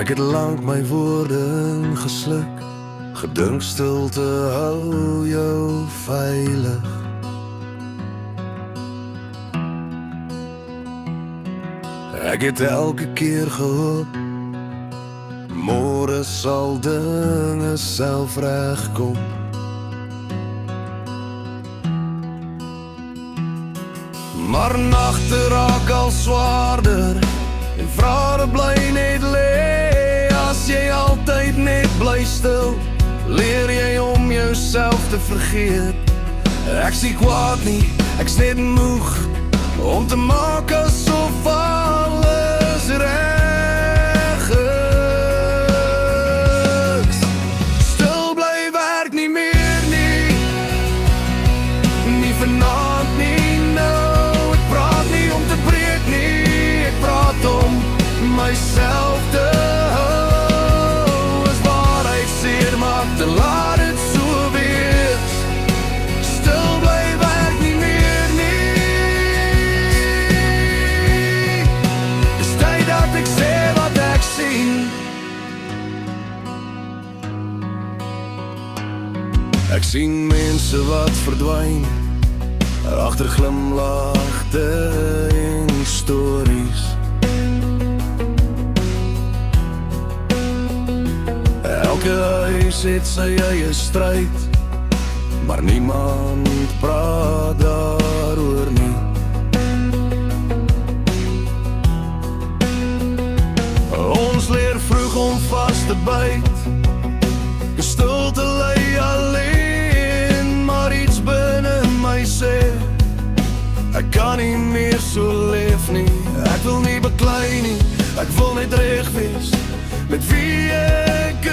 Ek het lank my woorde gesluk, gedink stilte hou jou veilig. Ek het elke keer gehoop, môre sal dinge self regkom. Maar nagte raak al swaarder en vrare bly net lê. As jy altyd net bly stil, leer jy om jouself te vergeet. Ek sien kwaad nie, ek's net moeg om te maak asof alles reg is. Stil bly werk nie meer nie, nie vanaand nie nou. Ek praat nie om te breek nie, ek praat om myself te hou. As waarheid seer maak, te laat het so wees. Stil bly werk nie meer nie. Dis tyd dat ek sê wat ek sien. Ek sien mense wat verdwyn agter glimlagte en stories. Elke huis het sy eie stryd, maar niemand praat daaroor nie. Ons leer vroeg om vas te byt, stilte lê alleen, maar iets binne my sê ek kan nie meer so leef nie. Ek wil nie beklei nie, ek wil net reg wees met wie ek